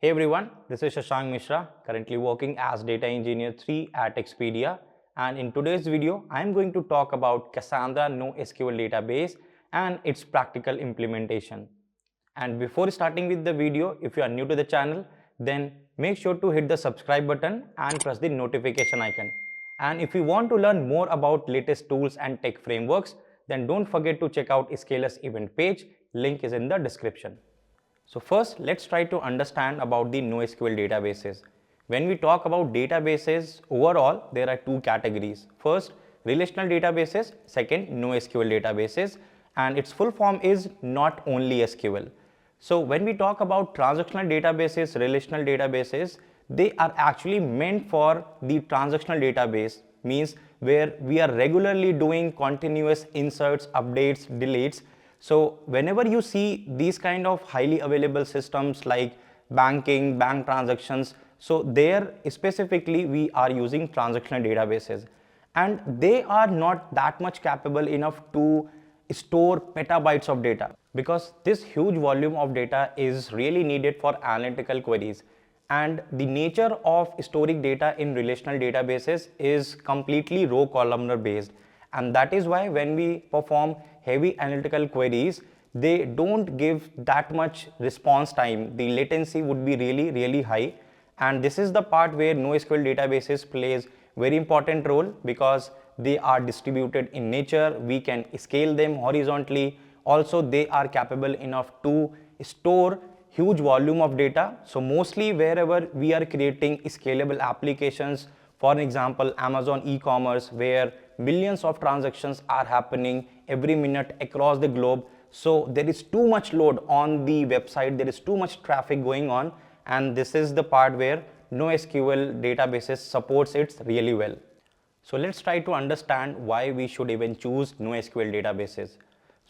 Hey everyone, this is Shashank Mishra, currently working as Data Engineer 3 at Expedia. And in today's video, I'm going to talk about Cassandra NoSQL database and its practical implementation. And before starting with the video, if you are new to the channel, then make sure to hit the subscribe button and press the notification icon. And if you want to learn more about latest tools and tech frameworks, then don't forget to check out Scala's event page. Link is in the description. So first, let's try to understand about the NoSQL databases. When we talk about databases, overall, there are two categories. First, relational databases. Second, NoSQL databases. And its full form is Not Only SQL. So when we talk about transactional databases, relational databases, they are actually meant for the transactional database, means where we are regularly doing continuous inserts, updates, deletes. So whenever you see these kind of highly available systems like banking, bank transactions, so there specifically we are using transactional databases, and they are not that much capable enough to store petabytes of data, because this huge volume of data is really needed for analytical queries. And the nature of storing data in relational databases is completely row columnar based, and that is why when we perform heavy analytical queries, they don't give that much response time. The latency would be really high, and this is the part where NoSQL databases plays very important role, because they are distributed in nature. We can scale them horizontally. Also, they are capable enough to store huge volume of data. So mostly wherever we are creating scalable applications, for example Amazon e-commerce, where millions of transactions are happening every minute across the globe, so there is too much load on the website, there is too much traffic going on, and this is the part where NoSQL databases supports it really well. So let's try to understand why we should even choose NoSQL databases.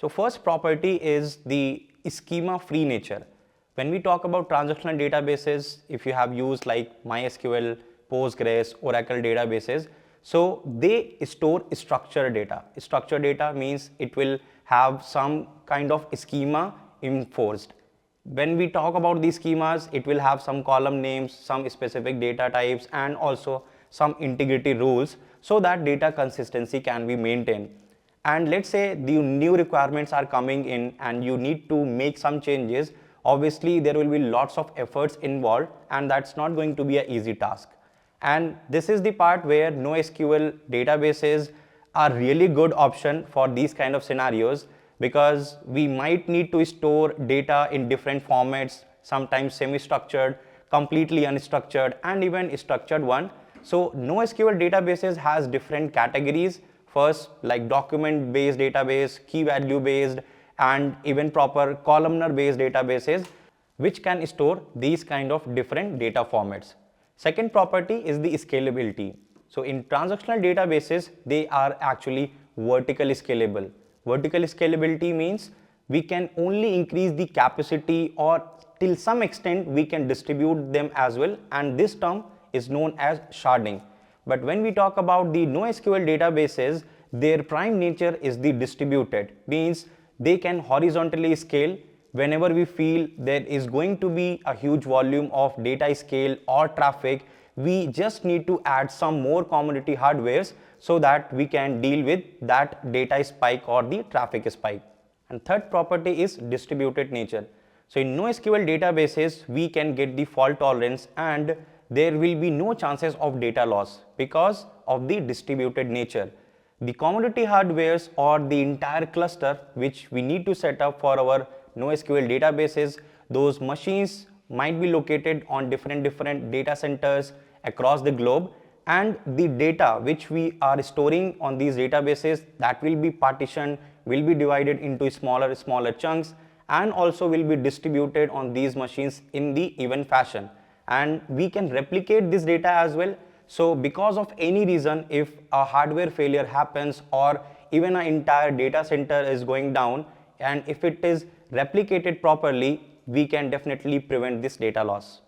So first property is the schema free nature. When we talk about transactional databases, if you have used like MySQL, Postgres, Oracle databases, so they store structured data. Structured data means it will have some kind of schema enforced. When we talk about these schemas, it will have some column names, some specific data types, and also some integrity rules, so that data consistency can be maintained. And let's say the new requirements are coming in and you need to make some changes. Obviously there will be lots of efforts involved, and that's not going to be an easy task. And this is the part where NoSQL databases are really good option for these kind of scenarios, because we might need to store data in different formats, sometimes semi-structured, completely unstructured, and even structured one. So NoSQL databases has different categories. First, like document based database, key value based, and even proper columnar based databases, which can store these kind of different data formats. Second property is the scalability. So in transactional databases, they are actually vertically scalable. Vertical scalability means we can only increase the capacity, or till some extent we can distribute them as well, and this term is known as sharding. But when we talk about the NoSQL databases, their prime nature is the distributed, means they can horizontally scale. Whenever we feel there is going to be a huge volume of data scale or traffic, we just need to add some more commodity hardwares so that we can deal with that data spike or the traffic spike. And third property is distributed nature. So in NoSQL databases, we can get the fault tolerance, and there will be no chances of data loss because of the distributed nature. The commodity hardwares or the entire cluster which we need to set up for our NoSQL databases, those machines might be located on different data centers across the globe, and the data which we are storing on these databases, that will be partitioned, will be divided into smaller chunks, and also will be distributed on these machines in the even fashion, and we can replicate this data as well. So because of any reason, if a hardware failure happens or even an entire data center is going down, and if it is replicated properly, we can definitely prevent this data loss.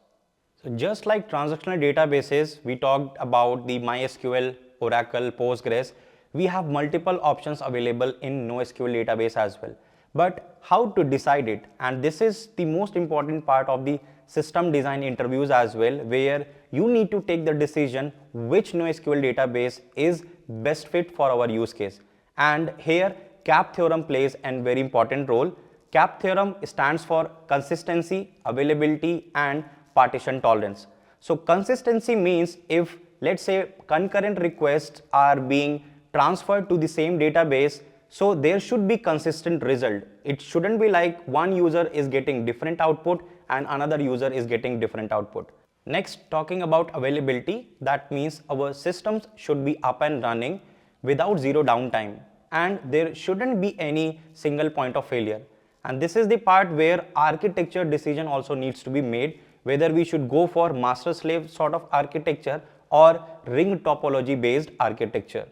So just like transactional databases, we talked about the MySQL, Oracle, Postgres, we have multiple options available in NoSQL database as well. But how to decide it? And this is the most important part of the system design interviews as well, where you need to take the decision which NoSQL database is best fit for our use case. And here CAP theorem plays a very important role. CAP theorem stands for consistency, availability and partition tolerance. So consistency means if, let's say, concurrent requests are being transferred to the same database, so there should be consistent result. It shouldn't be like one user is getting different output and another user is getting different output. Next, talking about availability, that means our systems should be up and running without zero downtime, and there shouldn't be any single point of failure. And this is the part where architecture decision also needs to be made, whether we should go for master slave sort of architecture or ring topology based architecture.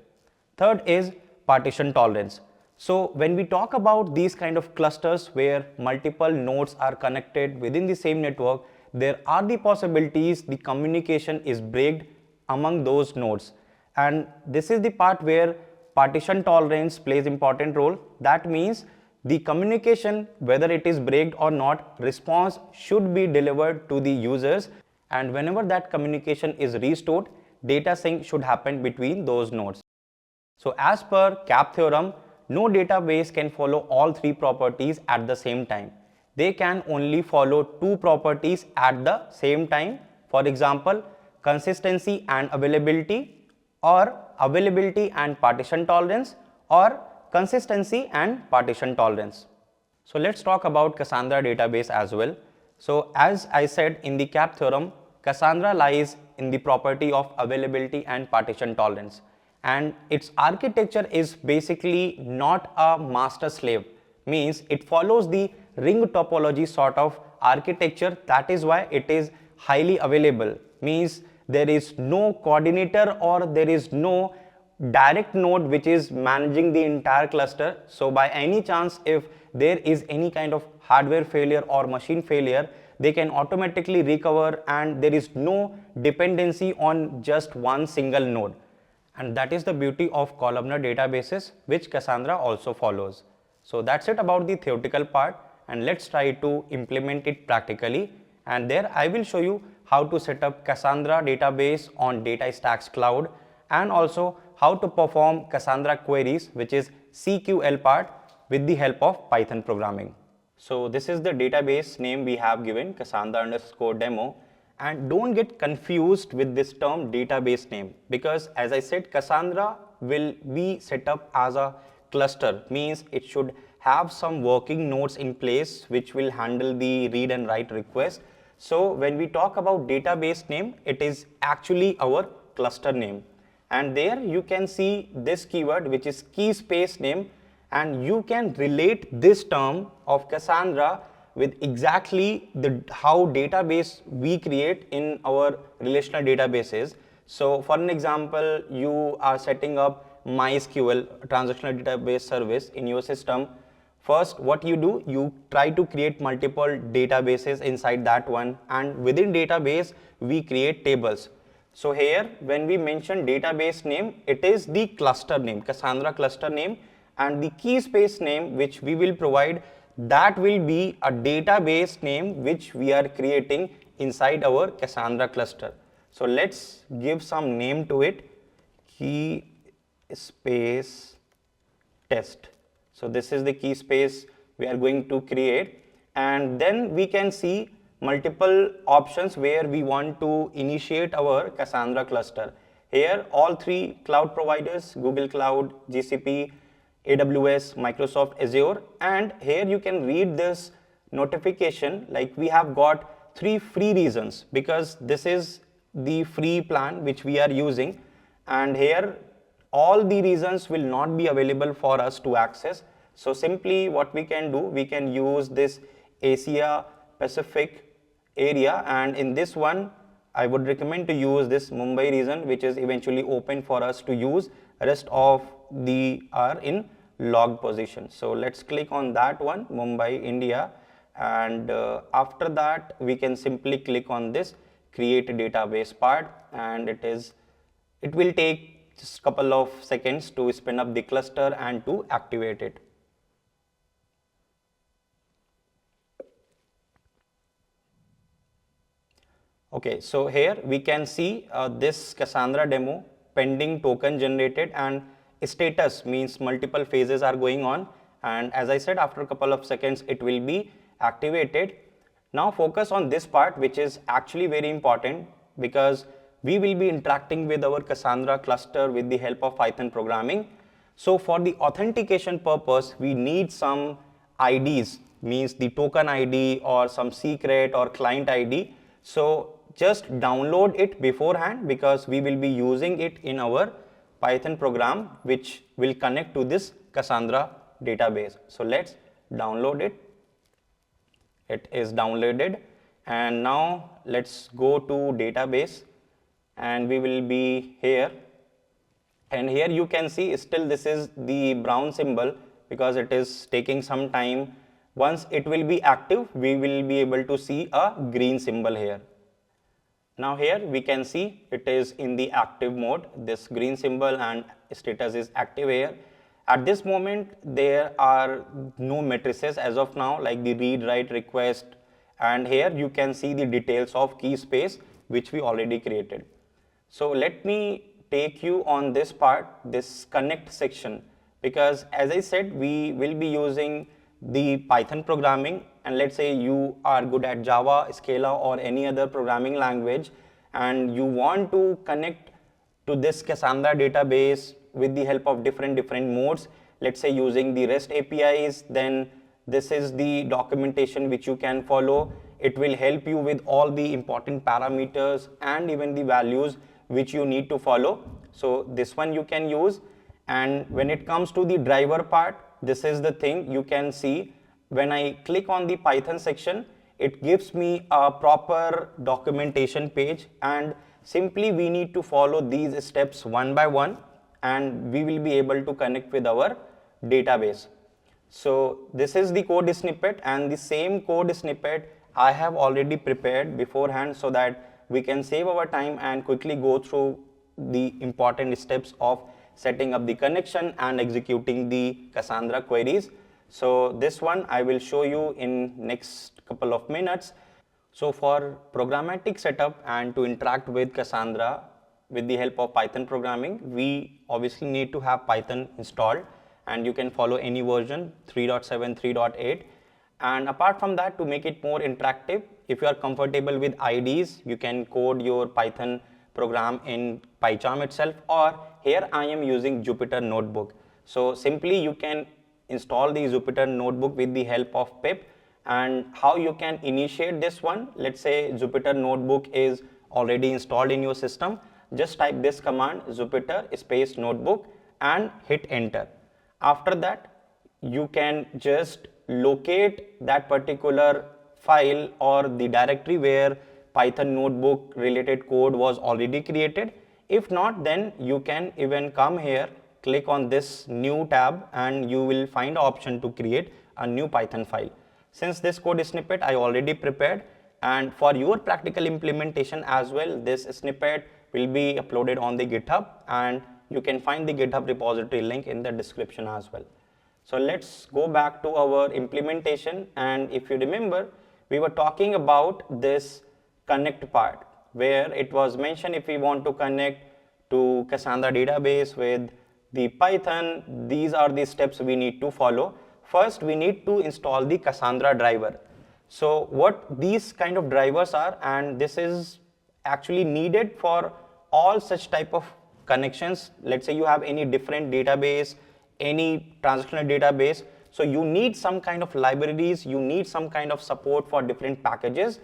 Third is partition tolerance. So when we talk about these kind of clusters where multiple nodes are connected within the same network, there are the possibilities the communication is breaked among those nodes. And this is the part where partition tolerance plays important role. That means the communication, whether it is breaked or not, response should be delivered to the users, and whenever that communication is restored, data sync should happen between those nodes. So as per CAP theorem, no database can follow all three properties at the same time. They can only follow two properties at the same time. For example, consistency and availability, or availability and partition tolerance, or consistency and partition tolerance. So let's talk about Cassandra database as well. So as I said in the CAP theorem, Cassandra lies in the property of availability and partition tolerance, and its architecture is basically not a master slave, means it follows the ring topology sort of architecture. That is why it is highly available, means there is no coordinator or there is no direct node which is managing the entire cluster. So by any chance, if there is any kind of hardware failure or machine failure, they can automatically recover, and there is no dependency on just one single node. And that is the beauty of columnar databases, which Cassandra also follows. So that's it about the theoretical part, and let's try to implement it practically. And there I will show you how to set up Cassandra database on Datastax Cloud, and also how to perform Cassandra queries, which is CQL part, with the help of Python programming. So this is the database name we have given, Cassandra_demo, and don't get confused with this term database name, because as I said, Cassandra will be set up as a cluster, means it should have some working nodes in place which will handle the read and write request. So when we talk about database name, it is actually our cluster name. And there you can see this keyword, which is key space name, and you can relate this term of Cassandra with exactly how database we create in our relational databases. So for an example, you are setting up MySQL, transactional database service, in your system. First, what you do, you try to create multiple databases inside that one, and within database we create tables. So here when we mention database name, it is the cluster name, Cassandra cluster name, and the key space name which we will provide, that will be a database name which we are creating inside our Cassandra cluster. So let's give some name to it, key space test. So this is the key space we are going to create, and then we can see multiple options where we want to initiate our Cassandra cluster. Here all three cloud providers, Google Cloud, GCP, AWS, Microsoft Azure, and here you can read this notification, like we have got 3 free regions because this is the free plan which we are using, and here all the regions will not be available for us to access. So simply what we can do, we can use this Asia Pacific area, and in this one I would recommend to use this Mumbai region, which is eventually open for us to use. Rest of the are in logged position. So let's click on that one, Mumbai, India, and after that we can simply click on this create database part, and it will take just a couple of seconds to spin up the cluster and to activate it. Okay, so here we can see this Cassandra demo, pending token generated, and status means multiple phases are going on, and as I said, after a couple of seconds it will be activated. Now focus on this part, which is actually very important, because we will be interacting with our Cassandra cluster with the help of Python programming. So for the authentication purpose, we need some IDs, means the token ID or some secret or client ID. So just download it beforehand, because we will be using it in our Python program, which will connect to this Cassandra database. So let's download it. It is downloaded, and now let's go to database, and we will be here. And here you can see still this is the brown symbol, because it is taking some time. Once it will be active, we will be able to see a green symbol here. Now here we can see it is in the active mode, this green symbol, and status is active here. At this moment there are no matrices as of now, like the read, write, request, and here you can see the details of key space which we already created. So let me take you on this part, this connect section, because as I said, we will be using the Python programming, and let's say you are good at Java, Scala, or any other programming language, and you want to connect to this Cassandra database with the help of different modes, let's say using the REST APIs, then this is the documentation which you can follow. It will help you with all the important parameters and even the values which you need to follow. So this one you can use. And when it comes to the driver part, this is the thing you can see. When I click on the Python section, it gives me a proper documentation page, and simply we need to follow these steps one by one, and we will be able to connect with our database. So this is the code snippet, and the same code snippet I have already prepared beforehand, so that we can save our time and quickly go through the important steps of setting up the connection and executing the Cassandra queries. So this one I will show you in next couple of minutes. So for programmatic setup and to interact with Cassandra with the help of Python programming, we obviously need to have Python installed, and you can follow any version 3.7, 3.8. And apart from that, to make it more interactive, if you are comfortable with IDs, you can code your Python program in PyCharm itself, or here I am using Jupyter Notebook. So simply you can install the Jupyter Notebook with the help of pip. And how you can initiate this one, let's say Jupyter Notebook is already installed in your system, just type this command Jupyter space notebook and hit enter. After that, you can just locate that particular file or the directory where Python notebook related code was already created. If not, then you can even come here, click on this new tab, and you will find the option to create a new Python file. Since this code snippet I already prepared, and for your practical implementation as well, this snippet will be uploaded on the GitHub, and you can find the GitHub repository link in the description as well. So let's go back to our implementation, and if you remember, we were talking about this connect part, where it was mentioned if we want to connect to Cassandra database with the Python, these are the steps we need to follow. First, we need to install the Cassandra driver. So what these kind of drivers are, and this is actually needed for all such type of connections. Let's say you have any different database, any transactional database, so you need some kind of libraries, you need some kind of support for different packages,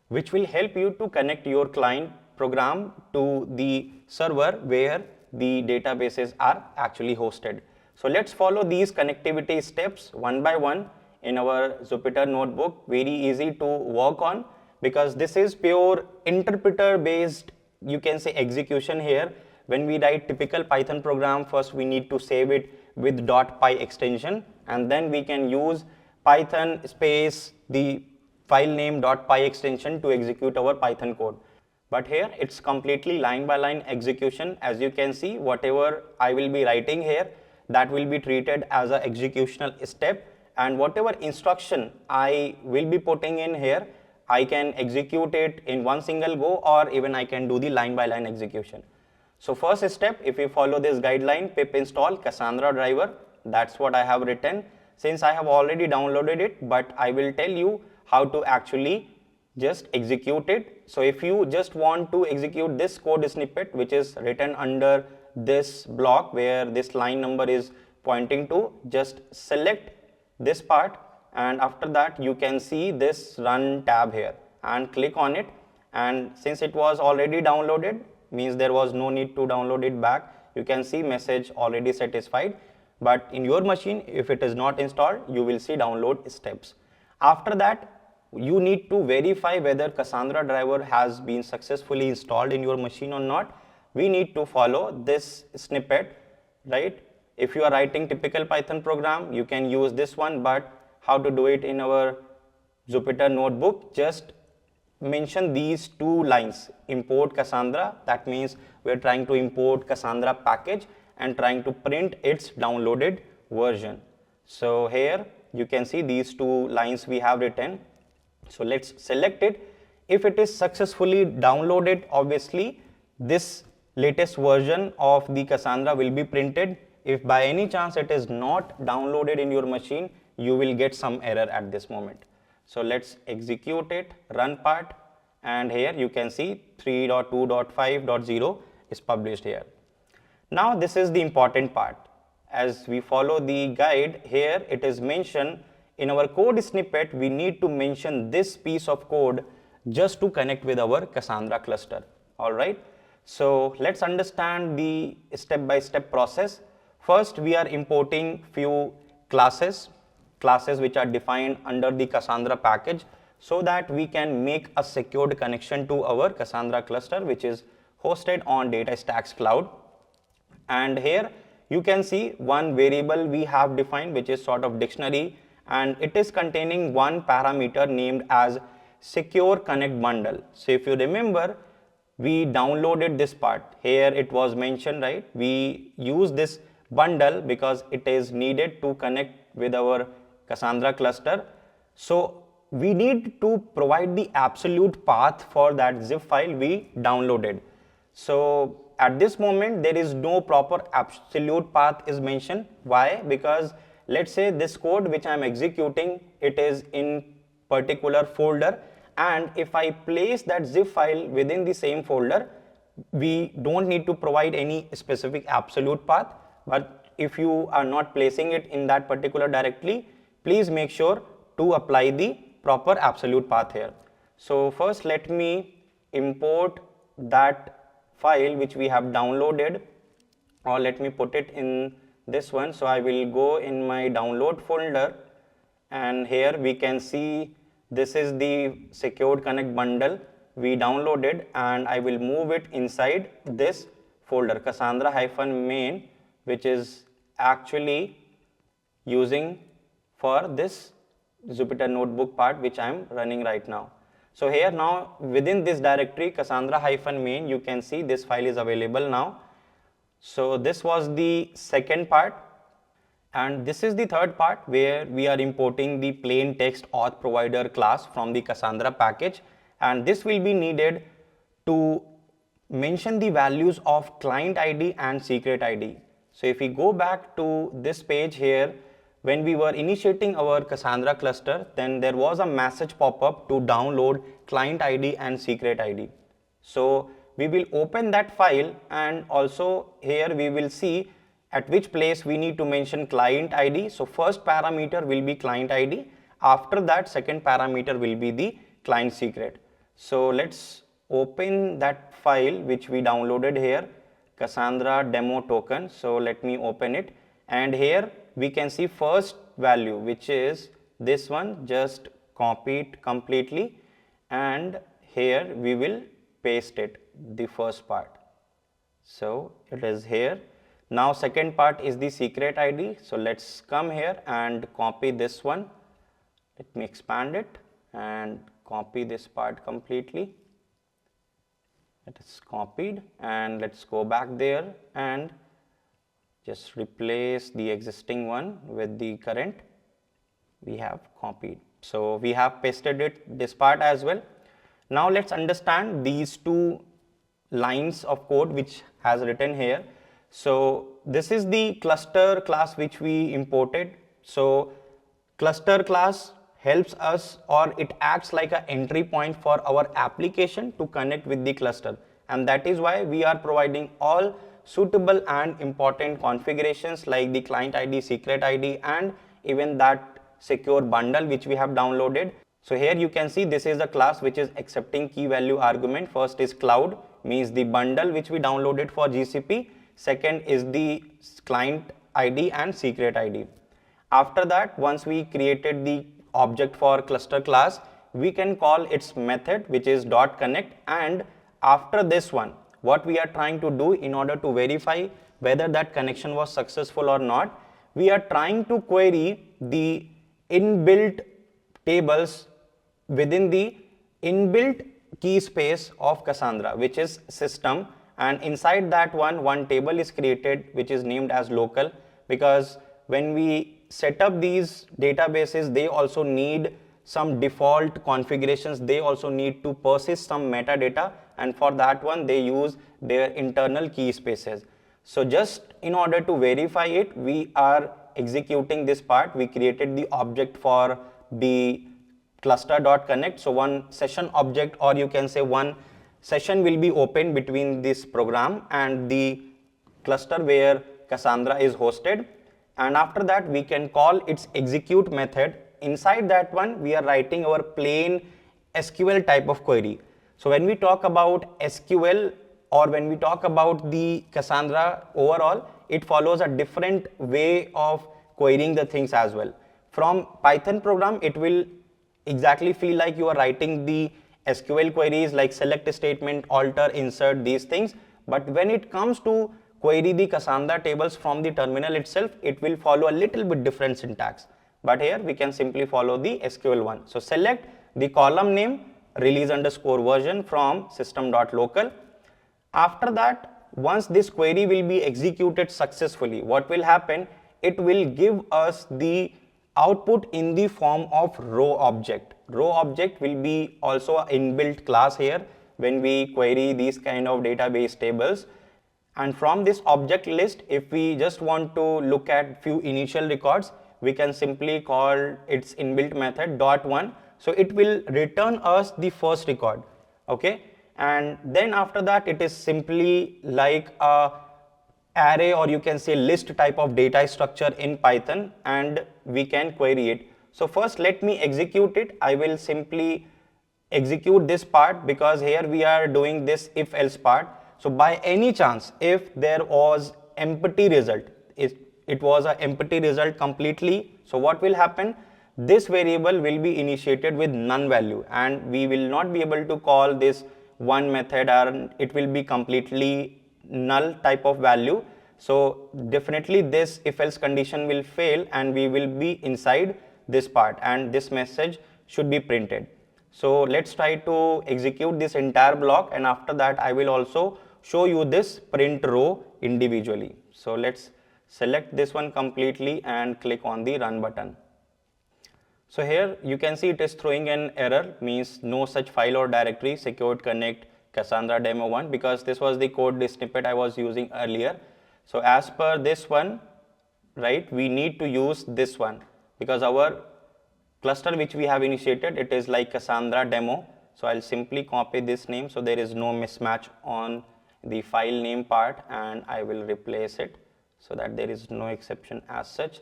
which will help you to connect your client program to the server where the databases are actually hosted. So let's follow these connectivity steps one by one in our Jupyter Notebook. Very easy to work on, because this is pure interpreter based, you can say, execution here. When we write typical Python program, first we need to save it with .py extension, and then we can use Python space the file name .py extension to execute our Python code. But here it's completely line by line execution. As you can see, whatever I will be writing here, that will be treated as a executional step, and whatever instruction I will be putting in here, I can execute it in one single go, or even I can do the line by line execution. So first step, if you follow this guideline, pip install Cassandra driver, that's what I have written. Since I have already downloaded it, but I will tell you how to actually just execute it. So if you just want to execute this code snippet, which is written under this block where this line number is pointing to, just select this part, and after that you can see this run tab here and click on it. And since it was already downloaded, means there was no need to download it back. You can see message already satisfied. But in your machine, if it is not installed, you will see download steps. After that, you need to verify whether Cassandra driver has been successfully installed in your machine or not. We need to follow this snippet, right? If you are writing typical Python program, you can use this one, but how to do it in our Jupyter notebook, just mention these two lines: import Cassandra, that means we are trying to import Cassandra package and trying to print its downloaded version. So here you can see these two lines we have written. So let's select it. If it is successfully downloaded, obviously this latest version of the Cassandra will be printed. If by any chance it is not downloaded in your machine, you will get some error at this moment. So let's execute it, run part, and here you can see 3.2.5.0 is published here. Now this is the important part. As we follow the guide, here it is mentioned in our code snippet, we need to mention this piece of code just to connect with our Cassandra cluster. Alright, so let's understand the step-by-step process. First, we are importing few classes which are defined under the Cassandra package, so that we can make a secured connection to our Cassandra cluster, which is hosted on Datastax cloud. And here you can see one variable we have defined, which is sort of dictionary, and it is containing one parameter named as secure connect bundle. So if you remember, we downloaded this part. Here it was mentioned, right? We use this bundle because it is needed to connect with our Cassandra cluster. So we need to provide the absolute path for that zip file we downloaded. So at this moment there is no proper absolute path is mentioned. Why? Because let's say this code which I am executing, it is in particular folder, and if I place that zip file within the same folder, we don't need to provide any specific absolute path. But if you are not placing it in that particular directory, please make sure to apply the proper absolute path here. So first let me import that file which we have downloaded, or let me put it in this one. So I will go in my download folder, and here we can see this is the secured connect bundle we downloaded, and I will move it inside this folder Cassandra-main, which is actually using for this Jupyter notebook part which I am running right now. So here now within this directory Cassandra-main, you can see this file is available now. So this was the second part, and this is the third part where we are importing the plain text auth provider class from the Cassandra package, and this will be needed to mention the values of client ID and secret ID. So if we go back to this page here, when we were initiating our Cassandra cluster, then there was a message pop-up to download client ID and secret ID. So we will open that file, and also here we will see at which place we need to mention client ID. So first parameter will be client ID. After that, second parameter will be the client secret. So let's open that file which we downloaded here, Cassandra demo token. So let me open it, and here we can see first value, which is this one. Just copy it completely, and here we will paste it, the first part. So it is here. Now second part is the secret ID. So let's come here and copy this one. Let me expand it and copy this part completely. It is copied, and let's go back there and just replace the existing one with the current. we have copied. So we have pasted it this part as well. Now let's understand these two lines of code which has written here. So this is the cluster class which we imported. So cluster class helps us, or it acts like an entry point for our application to connect with the cluster, and that is why we are providing all suitable and important configurations like the client ID, secret ID, and even that secure bundle which we have downloaded. So here you can see this is a class which is accepting key value argument. First is cloud, means the bundle which we downloaded for GCP. Second is the client ID and secret ID. After that, once we created the object for cluster class, we can call its method which is .connect, and after this one, what we are trying to do in order to verify whether that connection was successful or not, we are trying to query the inbuilt tables within the inbuilt key space of Cassandra, which is system, and inside that one table is created which is named as local, because when we set up these databases, they also need some default configurations, they also need to persist some metadata, and for that one they use their internal key spaces. So just in order to verify it, we are executing this part. We created the object for the cluster.connect. So one session object, or you can say one session, will be opened between this program and the cluster where Cassandra is hosted, and after that we can call its execute method. Inside that one we are writing our plain SQL type of query. So when we talk about SQL, or when we talk about the Cassandra overall, it follows a different way of querying the things as well. From Python program, it will exactly feel like you are writing the SQL queries like select statement, alter, insert, these things. But when it comes to query the Cassandra tables from the terminal itself, it will follow a little bit different syntax. But here we can simply follow the SQL one. So select the column name release underscore version from system.local. After that, once this query will be executed successfully, what will happen? It will give us the output in the form of row object. Row object will be also an inbuilt class here when we query these kind of database tables. And from this object list, if we just want to look at few initial records, we can simply call its inbuilt method .1. So it will return us the first record, okay? And then after that, it is simply like a array, or you can say list type of data structure in Python, and we can query it. So first let me execute it. I will simply execute this part, because here we are doing this if else part. So by any chance, if there was empty result, it was an empty result completely, so what will happen? This variable will be initiated with none value, and we will not be able to call this one method, and it will be completely null type of value. So definitely this if else condition will fail, and we will be inside this part, and this message should be printed. So let's try to execute this entire block, and after that I will also show you this print row individually. So let's select this one completely and click on the run button. So here you can see it is throwing an error, means no such file or directory secured connect Cassandra demo 1, because this was the code snippet I was using earlier. So as per this one, right, we need to use this one, because our cluster which we have initiated, it is like Cassandra demo. So I'll simply copy this name so there is no mismatch on the file name part, and I will replace it so that there is no exception as such.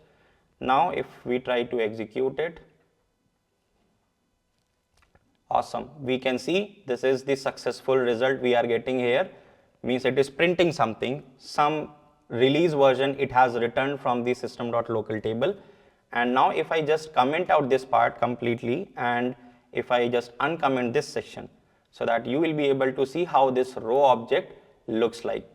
Now if we try to execute it, awesome, we can see this is the successful result we are getting here, means it is printing something, some release version it has returned from the system.local table. And now if I just comment out this part completely, and if I just uncomment this section, so that you will be able to see how this row object looks like.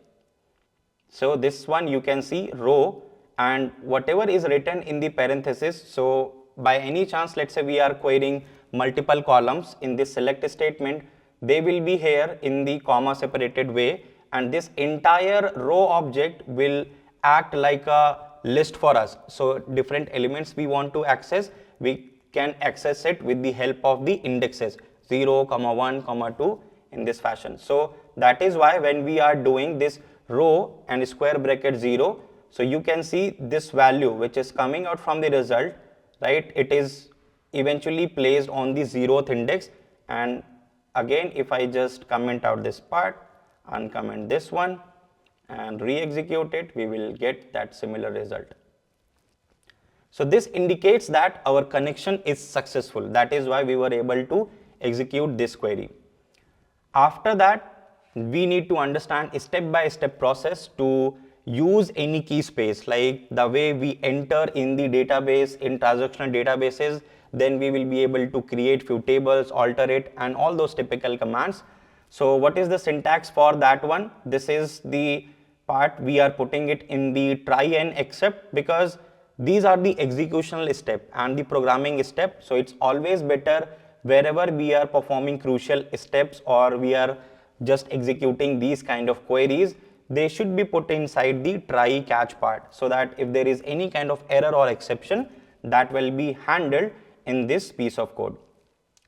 So this one you can see row, and whatever is written in the parenthesis, so by any chance let's say we are querying multiple columns in this select statement, they will be here in the comma separated way, and this entire row object will act like a list for us. So different elements we want to access, we can access it with the help of the indexes 0, 1, 2 in this fashion. So that is why when we are doing this row and square bracket 0, so you can see this value which is coming out from the result, right? It is eventually placed on the 0th index, and again if I just comment out this part, uncomment this one and re-execute it, we will get that similar result. So this indicates that our connection is successful. That is why we were able to execute this query. After that, we need to understand a step-by-step process to use any key space, like the way we enter in the database, in transactional databases, then we will be able to create few tables, alter it, and all those typical commands. So what is the syntax for that one? This is the part we are putting it in the try and except, because these are the executional step and the programming step. So it's always better wherever we are performing crucial steps or we are just executing these kind of queries, they should be put inside the try catch part, so that if there is any kind of error or exception, that will be handled in this piece of code.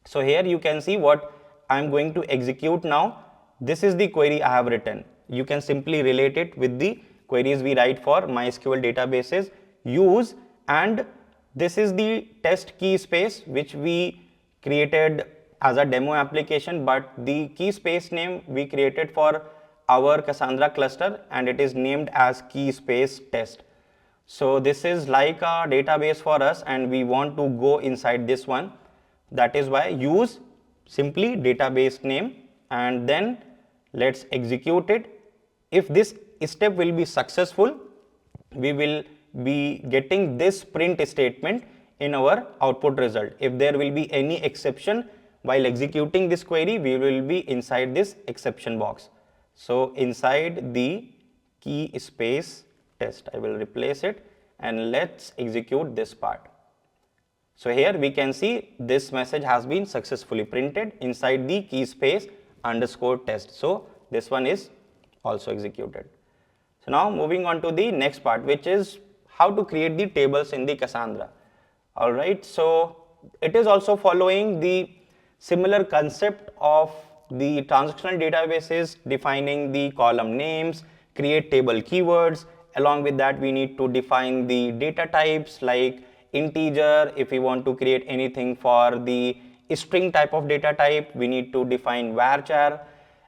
So here you can see what I am going to execute now. This is the query I have written. You can simply relate it with the queries we write for MySQL databases, use, and this is the test key space which we created as a demo application, but the key space name we created for our Cassandra cluster and it is named as key space test. So this is like a database for us and we want to go inside this one. That is why use simply database name and then let's execute it. If this step will be successful, we will be getting this print statement in our output result. If there will be any exception while executing this query, we will be inside this exception box. So inside the key space test, I will replace it and let's execute this part. So here we can see this message has been successfully printed inside the key space underscore test. So this one is also executed. So now moving on to the next part, which is how to create the tables in the Cassandra. Alright, so it is also following the similar concept of the transactional databases, defining the column names, create table keywords. Along with that, we need to define the data types like integer. If we want to create anything for the string type of data type, we need to define varchar.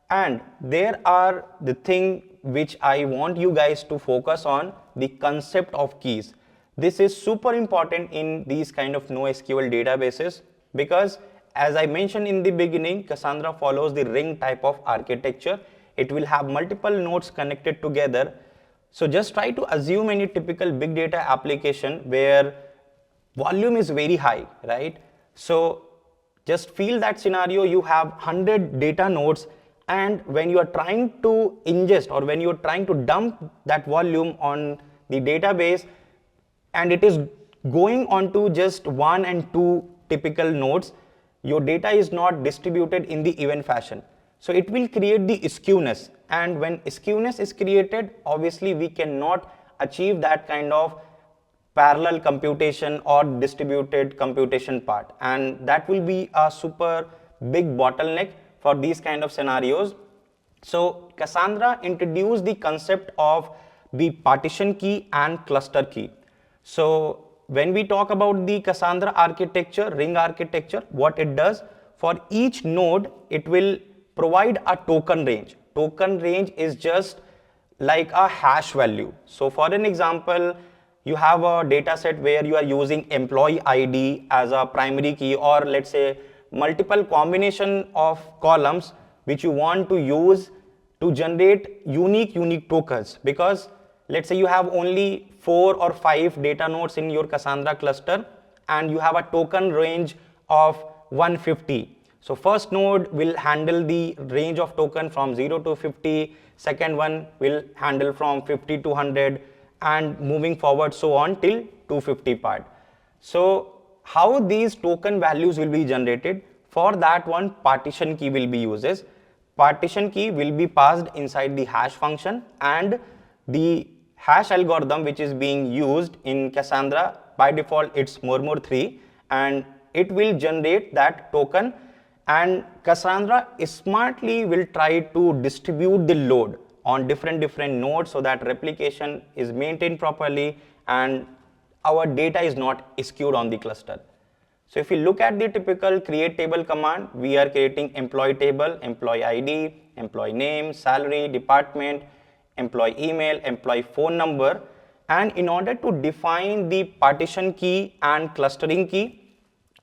And there are the thing which I want you guys to focus on, the concept of keys. This is super important in these kind of NoSQL databases because as I mentioned in the beginning, Cassandra follows the ring type of architecture. It will have multiple nodes connected together. So just try to assume any typical big data application where volume is very high, right? So just feel that scenario, you have 100 data nodes and when you are trying to ingest or when you are trying to dump that volume on the database and it is going on to just 1 and 2 typical nodes, your data is not distributed in the even fashion. So it will create the skewness, and when skewness is created, obviously we cannot achieve that kind of parallel computation or distributed computation part, and that will be a super big bottleneck for these kind of scenarios. So Cassandra introduced the concept of the partition key and cluster key. So when we talk about the Cassandra architecture, ring architecture, what it does, for each node, it will provide a token range. Token range is just like a hash value. So for an example, you have a data set where you are using employee ID as a primary key, or let's say multiple combination of columns which you want to use to generate unique tokens, because let's say you have only 4 or 5 data nodes in your Cassandra cluster and you have a token range of 150. So first node will handle the range of token from 0 to 50, second one will handle from 50 to 100 and moving forward so on till 250 part. So how these token values will be generated? For that one, partition key will be used. Partition key will be passed inside the hash function, and the hash algorithm which is being used in Cassandra, by default it's more 3, and it will generate that token, and Cassandra smartly will try to distribute the load on different nodes so that replication is maintained properly and our data is not skewed on the cluster. So if you look at the typical create table command, we are creating employee table, employee ID, employee name, salary, department, employee email, employee phone number, and in order to define the partition key and clustering key,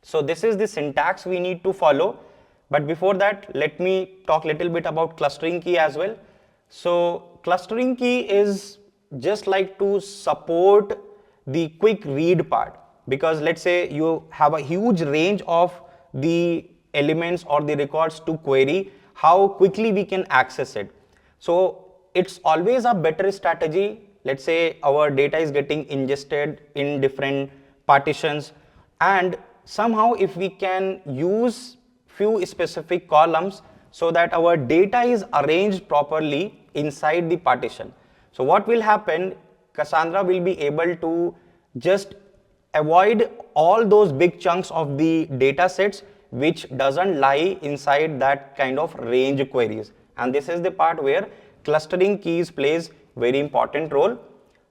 so this is the syntax we need to follow. But before that, let me talk a little bit about clustering key as well. So clustering key is just like to support the quick read part, because let's say you have a huge range of the elements or the records to query, how quickly we can access it. So it's always a better strategy. Let's say our data is getting ingested in different partitions, and somehow if we can use few specific columns so that our data is arranged properly inside the partition. So what will happen, Cassandra will be able to just avoid all those big chunks of the data sets which doesn't lie inside that kind of range queries. And this is the part where clustering keys plays very important role.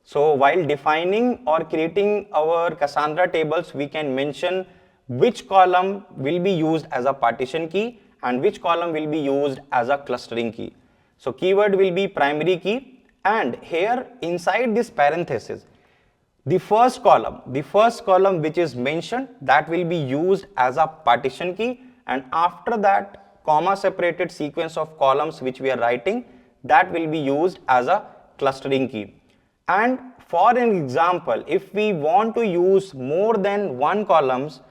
So while defining or creating our Cassandra tables, we can mention which column will be used as a partition key and which column will be used as a clustering key. So keyword will be primary key, and here inside this parenthesis, the first column which is mentioned, that will be used as a partition key, and after that comma separated sequence of columns which we are writing, that will be used as a clustering key. And for an example, if we want to use more than one columns,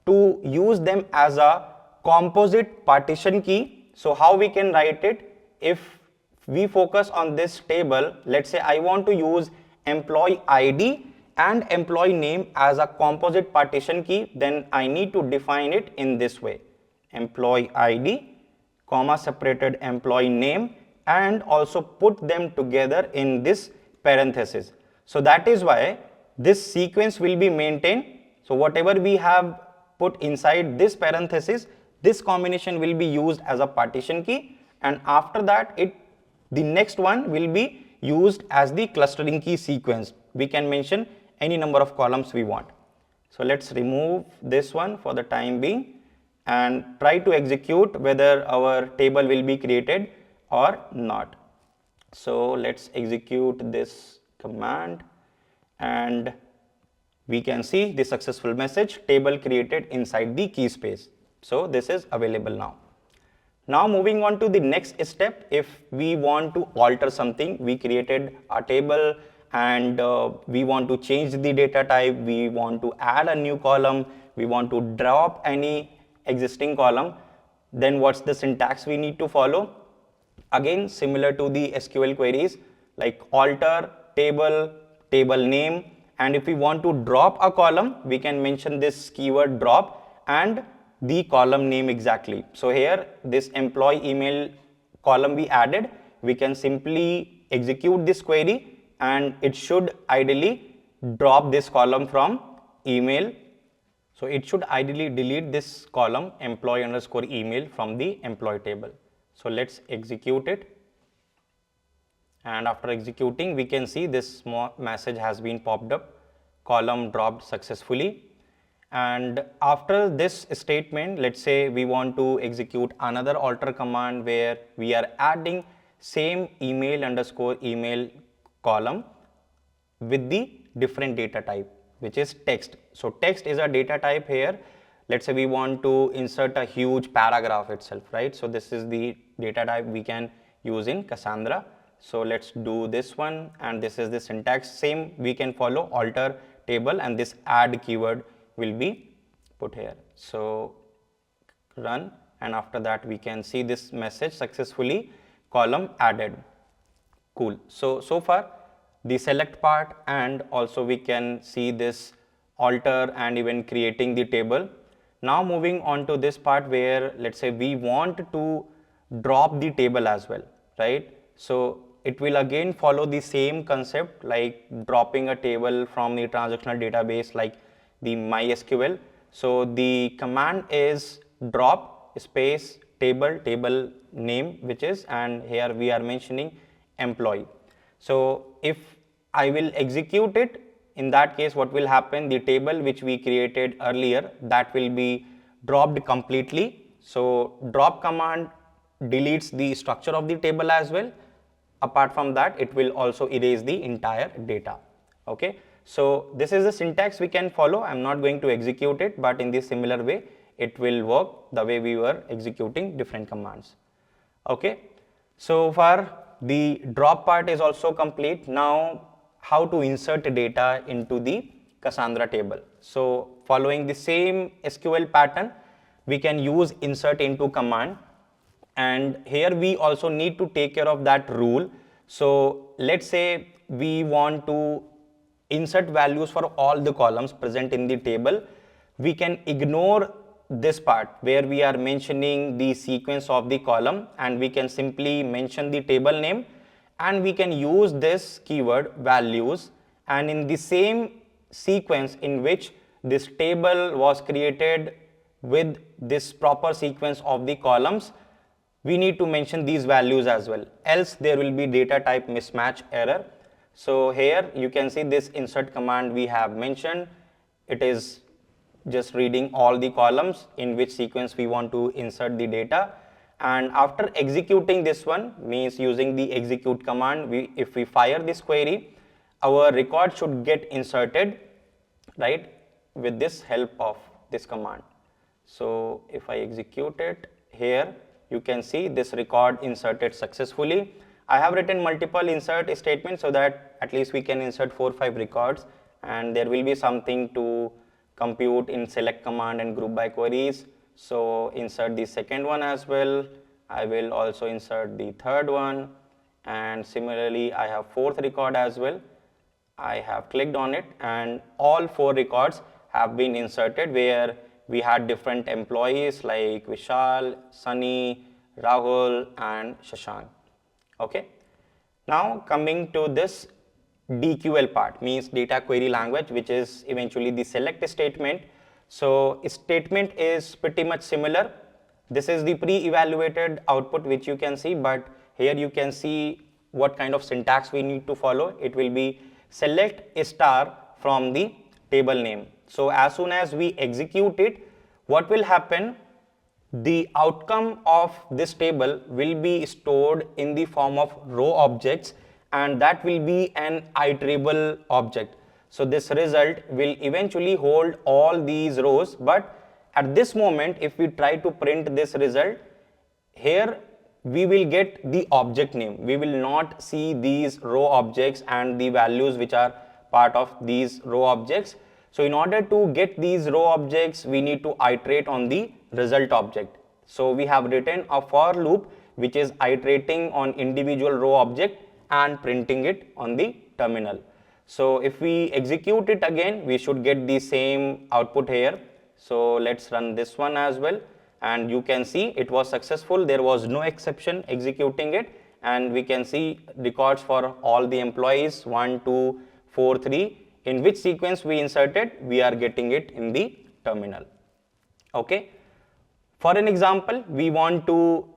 to use them as a composite partition key, so how we can write it? If we focus on this table, let's say I want to use employee ID and employee name as a composite partition key, then I need to define it in this way: employee ID, comma separated employee name, and also put them together in this parenthesis. So that is why this sequence will be maintained. So whatever we have put inside this parenthesis, this combination will be used as a partition key, and after that the next one will be used as the clustering key sequence. We can mention any number of columns we want. So let's remove this one for the time being and try to execute whether our table will be created or not. So let's execute this command, and we can see the successful message, table created inside the key space. So this is available now. Now moving on to the next step, if we want to alter something, we created a table and we want to change the data type, we want to add a new column, we want to drop any existing column, then what's the syntax we need to follow? Again, similar to the SQL queries, like alter table, table name, and if we want to drop a column, we can mention this keyword drop and the column name exactly. So here this employee email column we added, we can simply execute this query and it should ideally drop this column from email. So it should ideally delete this column employee underscore email from the employee table. So let's execute it. And after executing, we can see this small message has been popped up, column dropped successfully. And after this statement, let's say we want to execute another alter command where we are adding same email underscore email column with the different data type, which is text. So text is a data type here. Let's say we want to insert a huge paragraph itself, right? So this is the data type we can use in Cassandra. So let's do this one, and this is the syntax. Same we can follow, alter table, and this add keyword will be put here. So run, and after that we can see this message successfully column added. Cool. So far the select part, and also we can see this alter and even creating the table. Now moving on to this part where let's say we want to drop the table as well, right? So it will again follow the same concept like dropping a table from the transactional database like the MySQL. So the command is drop space table name, which is, and here we are mentioning employee. So if I will execute it, in that case what will happen, the table which we created earlier, that will be dropped completely. So drop command deletes the structure of the table as well. Apart from that, it will also erase the entire data. Okay, so this is the syntax we can follow. I'm not going to execute it, but in this similar way it will work the way we were executing different commands. Okay, so far the drop part is also complete. Now how to insert data into the Cassandra table. So following the same SQL pattern, we can use insert into command, and here we also need to take care of that rule. So let's say we want to insert values for all the columns present in the table. We can ignore this part where we are mentioning the sequence of the column, and we can simply mention the table name, and we can use this keyword values, and in the same sequence in which this table was created with this proper sequence of the columns, we need to mention these values as well, else there will be data type mismatch error. So here you can see this insert command we have mentioned. It is just reading all the columns in which sequence we want to insert the data, and after executing this one, means using the execute command, if we fire this query, our record should get inserted, right, with this help of this command. So if I execute it, here you can see this record inserted successfully. I have written multiple insert statements so that at least we can insert 4 or 5 records, and there will be something to compute in select command and group by queries. So insert the second one as well. I will also insert the third one, and similarly I have fourth record as well. I have clicked on it, and all 4 records have been inserted where we had different employees like Vishal, Sunny, Rahul and Shashank. Okay. Now coming to this DQL part, means data query language, which is eventually the select statement. So statement is pretty much similar. This is the pre-evaluated output which you can see, but here you can see what kind of syntax we need to follow. It will be select a star from the table name. So as soon as we execute it, what will happen? The outcome of this table will be stored in the form of row objects, and that will be an iterable object. So this result will eventually hold all these rows, but at this moment if we try to print this result, here we will get the object name. We will not see these row objects and the values which are part of these row objects. So in order to get these row objects, we need to iterate on the result object. So we have written a for loop which is iterating on individual row object and printing it on the terminal. So if we execute it again, we should get the same output here. So let's run this one as well, and you can see it was successful. There was no exception executing it, and we can see records for all the employees 1, 2, 4, 3. In which sequence we inserted, we are getting it in the terminal. Okay. For an example, we want to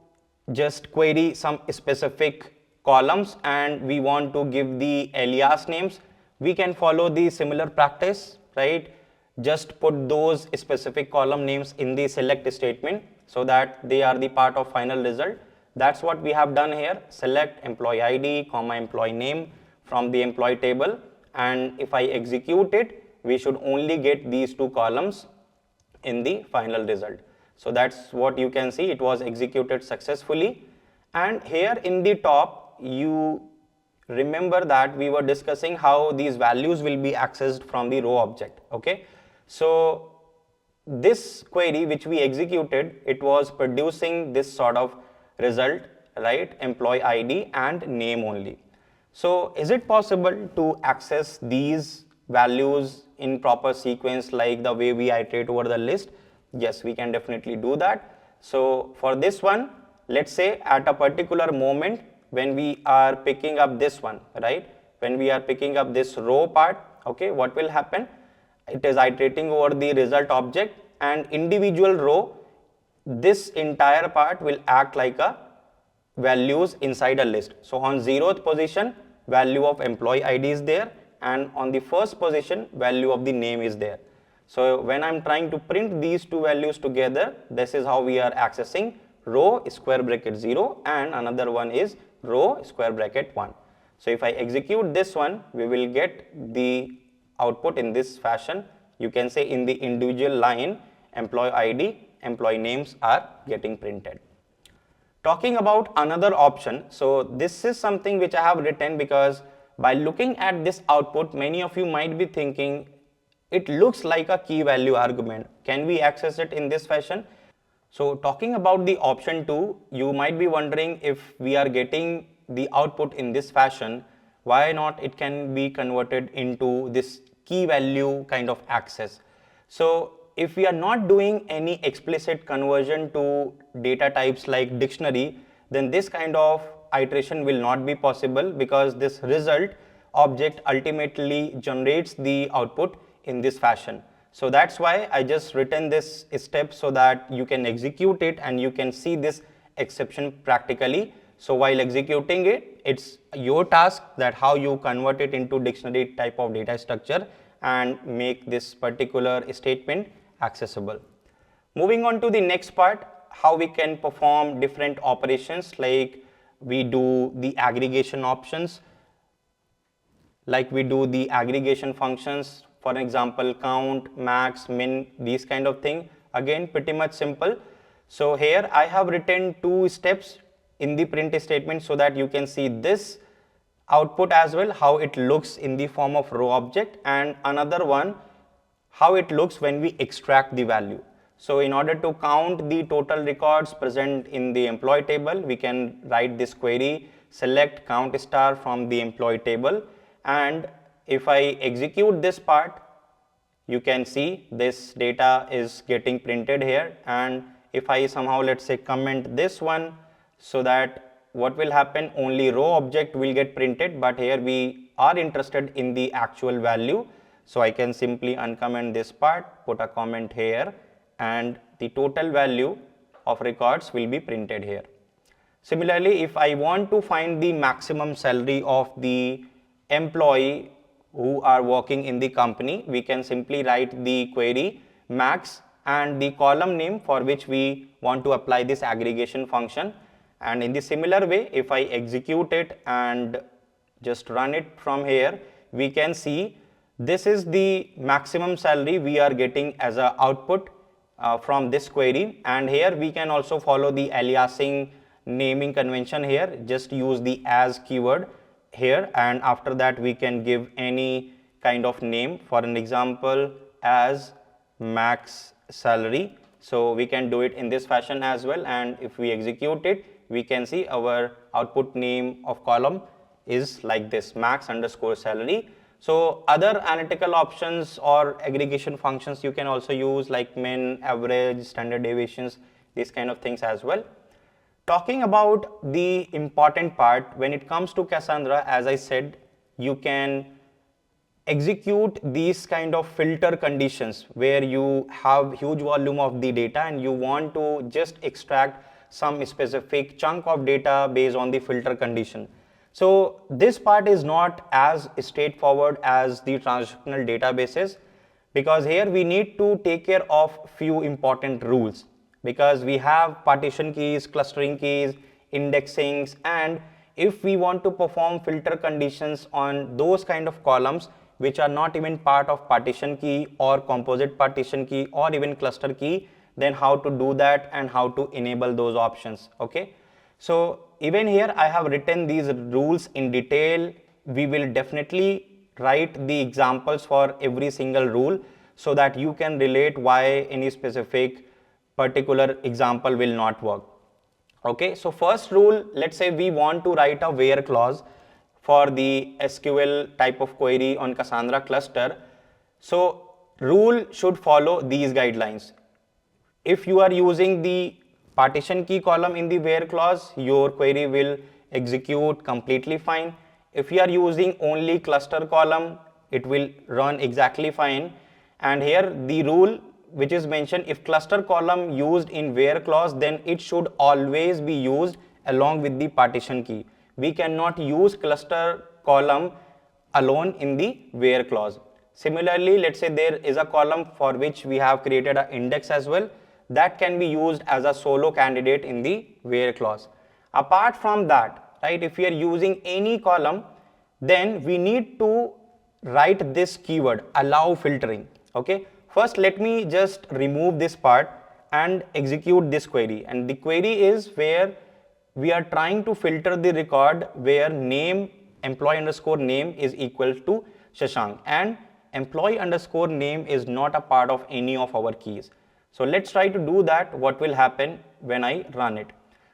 just query some specific columns and we want to give the alias names. We can follow the similar practice, right? Just put those specific column names in the select statement so that they are the part of final result. That's what we have done here. Select employee ID, comma employee name from the employee table, and if I execute it, we should only get these 2 columns in the final result. So that's what you can see, it was executed successfully. And here in the top, you remember that we were discussing how these values will be accessed from the row object. Okay, so this query which we executed, it was producing this sort of result, right? Employee ID and name only. So is it possible to access these values in proper sequence like the way we iterate over the list? Yes, we can definitely do that. So for this one, let's say at a particular moment when we are picking up this one, right? When we are picking up this row part, okay, what will happen? it is iterating over the result object, and individual row, this entire part will act like a values inside a list. So on 0th position, value of employee ID is there, and on the first position, value of the name is there. So when I'm trying to print these two values together, this is how we are accessing row square bracket 0 and another one is row square bracket 1. So if I execute this one, we will get the output in this fashion. You can say in the individual line, employee ID, employee names are getting printed. Talking about another option, so this is something which I have written because by looking at this output, many of you might be thinking it looks like a key value argument. Can we access it in this fashion? So talking about the option 2, you might be wondering if we are getting the output in this fashion, why not it can be converted into this key value kind of access. So if we are not doing any explicit conversion to data types like dictionary, then this kind of iteration will not be possible because this result object ultimately generates the output in this fashion. So that's why I just written this step so that you can execute it and you can see this exception practically. So while executing it, it's your task that how you convert it into dictionary type of data structure and make this particular statement accessible. Moving on to the next part, how we can perform different operations, like we do the aggregation options, like we do the aggregation functions, for example count, max, min, these kind of thing. Again, pretty much simple. So here I have written two steps in the print statement so that you can see this output as well, how it looks in the form of row object, and another one how it looks when we extract the value. So in order to count the total records present in the employee table, we can write this query, select count star from the employee table, and if I execute this part, you can see this data is getting printed here. And if I somehow, let's say, comment this one, so that what will happen, only row object will get printed, but here we are interested in the actual value. So I can simply uncomment this part, put a comment here, and the total value of records will be printed here. Similarly, if I want to find the maximum salary of the employee who are working in the company, we can simply write the query max and the column name for which we want to apply this aggregation function. And in the similar way, if I execute it and just run it from here, we can see this is the maximum salary we are getting as a output from this query. And here we can also follow the aliasing naming convention here, just use the as keyword here, and after that we can give any kind of name, for an example as max salary. So we can do it in this fashion as well, and if we execute it, we can see our output name of column is like this, max underscore salary. So other analytical options or aggregation functions you can also use, like min, average, standard deviations, these kind of things as well. Talking about the important part, when it comes to Cassandra, as I said, you can execute these kind of filter conditions where you have huge volume of the data and you want to just extract some specific chunk of data based on the filter condition. So this part is not as straightforward as the transactional databases, because here we need to take care of few important rules, because we have partition keys, clustering keys, indexings, and if we want to perform filter conditions on those kind of columns which are not even part of partition key or composite partition key or even cluster key, then how to do that and how to enable those options. Okay, so even here I have written these rules in detail. We will definitely write the examples for every single rule so that you can relate why any specific particular example will not work. Okay, so first rule, let's say we want to write a where clause for the SQL type of query on Cassandra cluster. So rule should follow these guidelines. If you are using the partition key column in the where clause, your query will execute completely fine. If you are using only cluster column, it will run exactly fine. And here the rule which is mentioned, if cluster column used in where clause, then it should always be used along with the partition key. We cannot use cluster column alone in the where clause. Similarly, let's say there is a column for which we have created an index as well, that can be used as a solo candidate in the where clause. Apart from that, right, if we are using any column, then we need to write this keyword allow filtering. Okay, first let me just remove this part and execute this query, and the query is where we are trying to filter the record where name employee underscore name is equal to Shashank, and employee underscore name is not a part of any of our keys. So let's try to do that. What will happen when I run it?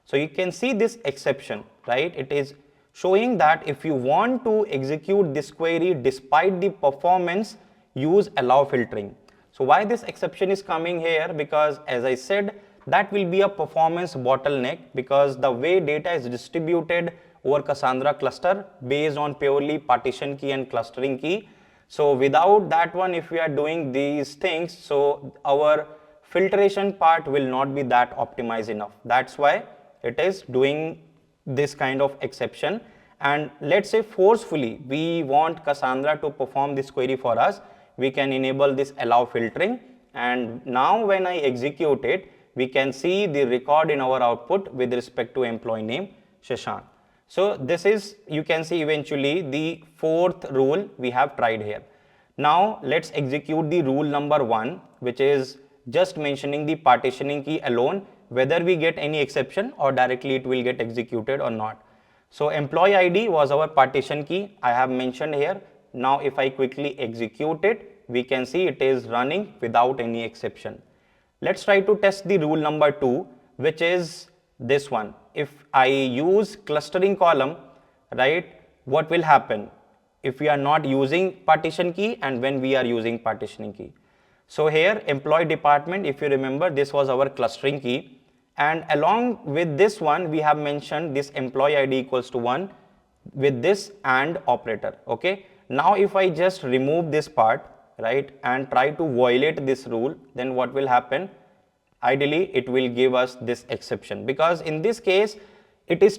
So you can see this exception, right? It is showing that if you want to execute this query despite the performance, use allow filtering. So why this exception is coming here? Because as I said, that will be a performance bottleneck, because the way data is distributed over Cassandra cluster based on purely partition key and clustering key. So without that one, if we are doing these things, so our filtration part will not be that optimized enough. That's why it is doing this kind of exception. And let's say forcefully we want Cassandra to perform this query for us, we can enable this allow filtering, and now when I execute it, we can see the record in our output with respect to employee name Shashank. So this is, you can see eventually the fourth rule we have tried here. Now let's execute the rule number 1, which is just mentioning the partitioning key alone, whether we get any exception or directly it will get executed or not. So employee ID was our partition key, I have mentioned here. Now if I quickly execute it, we can see it is running without any exception. Let's try to test the rule number 2, which is this one. If I use clustering column, right, what will happen if we are not using partition key and when we are using partitioning key? So here employee department, if you remember, this was our clustering key, and along with this one we have mentioned this employee ID equals to 1 with this AND operator. Okay, now if I just remove this part, right, and try to violate this rule, then what will happen? Ideally it will give us this exception, because in this case it is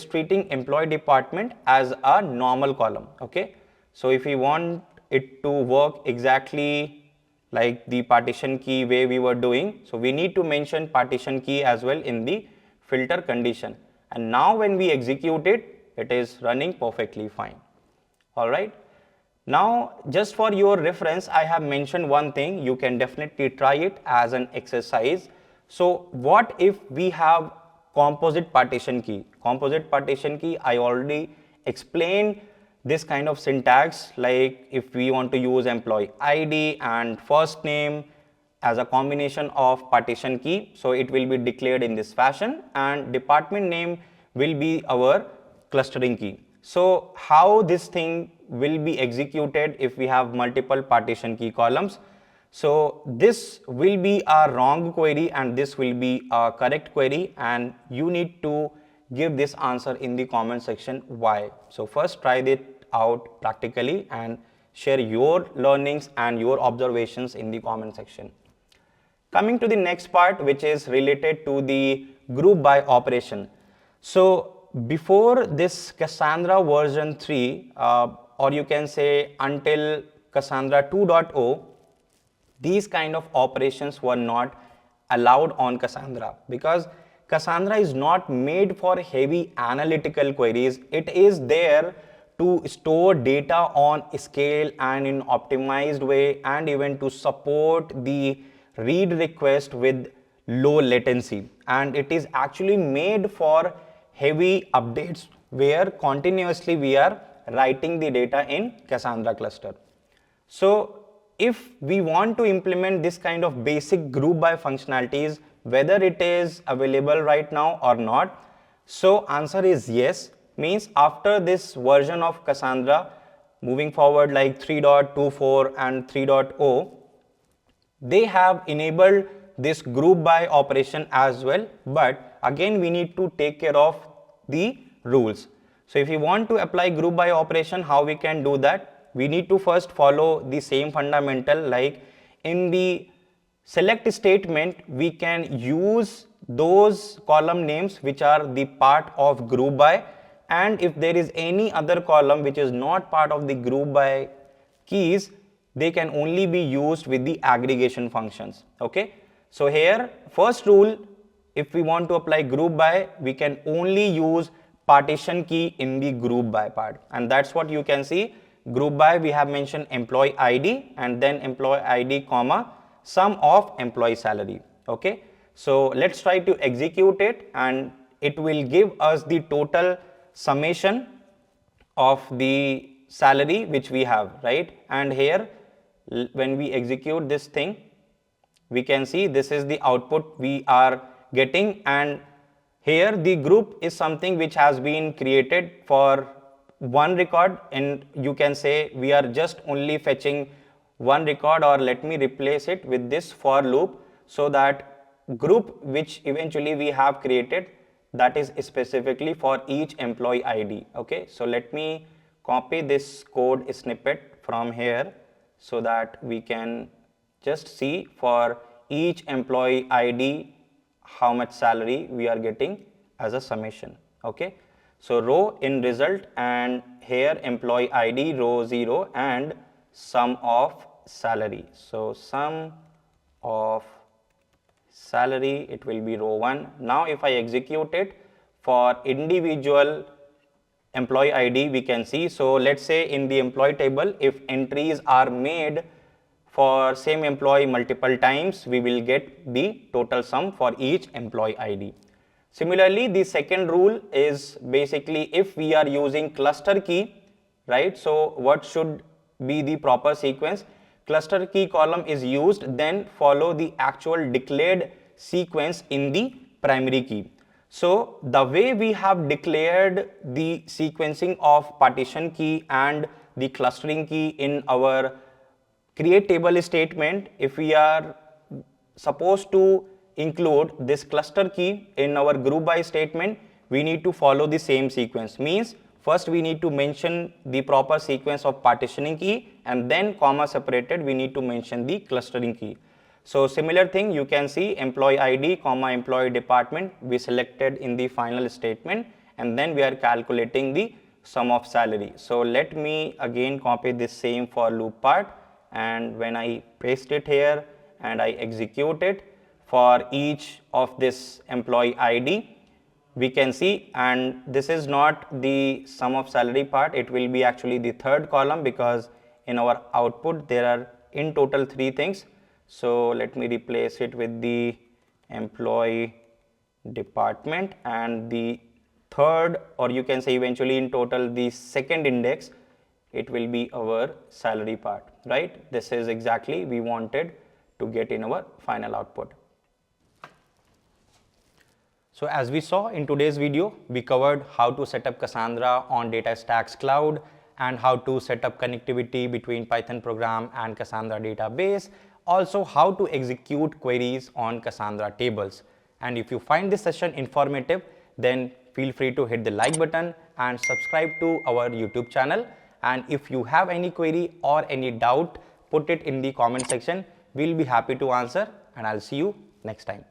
treating employee department as a normal column. Okay, so if we want it to work exactly like the partition key way we were doing, so we need to mention partition key as well in the filter condition, and now when we execute it, it is running perfectly fine. All right, now just for your reference, I have mentioned one thing, you can definitely try it as an exercise. So what if we have composite partition key? Composite partition key, I already explained this kind of syntax, like if we want to use employee ID and first name as a combination of partition key, so it will be declared in this fashion, and department name will be our clustering key. So how this thing will be executed if we have multiple partition key columns? So this will be a wrong query and this will be a correct query, and you need to give this answer in the comment section why. So first try it out practically and share your learnings and your observations in the comment section. Coming to the next part, which is related to the group by operation. So before this Cassandra version 3, or you can say until Cassandra 2.0, these kind of operations were not allowed on Cassandra, because Cassandra is not made for heavy analytical queries. It is there to store data on scale and in optimized way, and even to support the read request with low latency. And it is actually made for heavy updates where continuously we are writing the data in Cassandra cluster. So if we want to implement this kind of basic group by functionalities, whether it is available right now or not, so answer is yes. Means after this version of Cassandra, moving forward like 3.24 and 3.0, they have enabled this group by operation as well, but again we need to take care of the rules. So if you want to apply group by operation, how we can do that? we need to first follow the same fundamental, like in the select statement, we can use those column names which are the part of group by, and if there is any other column which is not part of the group by keys, they can only be used with the aggregation functions. Okay, so here first rule, if we want to apply group by, we can only use partition key in the group by part, and that's what you can see. Group by, we have mentioned employee ID and then employee ID comma sum of employee salary. Okay, so let's try to execute it, and it will give us the total summation of the salary which we have, right? And here when we execute this thing, we can see this is the output we are getting, and here the group is something which has been created for one record, and you can say we are just only fetching one record, or let me replace it with this for loop, so that group which eventually we have created, that is specifically for each employee ID. Okay, so let me copy this code snippet from here so that we can just see for each employee ID how much salary we are getting as a summation. Okay, so row in result, and here employee ID row 0 and sum of salary. So sum of salary, it will be row 1. Now if I execute it for individual employee ID, we can see, so let's say in the employee table, if entries are made for same employee multiple times, we will get the total sum for each employee ID. Similarly, the second rule is basically if we are using cluster key, right? So what should be the proper sequence? Cluster key column is used, then follow the actual declared sequence in the primary key. So the way we have declared the sequencing of partition key and the clustering key in our create table statement, if we are supposed to include this cluster key in our group by statement, we need to follow the same sequence. Means first we need to mention the proper sequence of partitioning key, and then comma separated we need to mention the clustering key. So similar thing, you can see employee ID comma employee department we selected in the final statement, and then we are calculating the sum of salary. So let me again copy this same for loop part, and when I paste it here and I execute it for each of this employee ID, we can see, and this is not the sum of salary part, it will be actually the third column, because in our output there are in total 3 things. So let me replace it with the employee department, and the third, or you can say eventually in total the second index, it will be our salary part, right? This is exactly we wanted to get in our final output. So as we saw in today's video, we covered how to set up Cassandra on Datastax Cloud, and how to set up connectivity between Python program and Cassandra database. Also how to execute queries on Cassandra tables. And if you find this session informative, then feel free to hit the like button and subscribe to our YouTube channel. And if you have any query or any doubt, put it in the comment section. We'll be happy to answer, and I'll see you next time.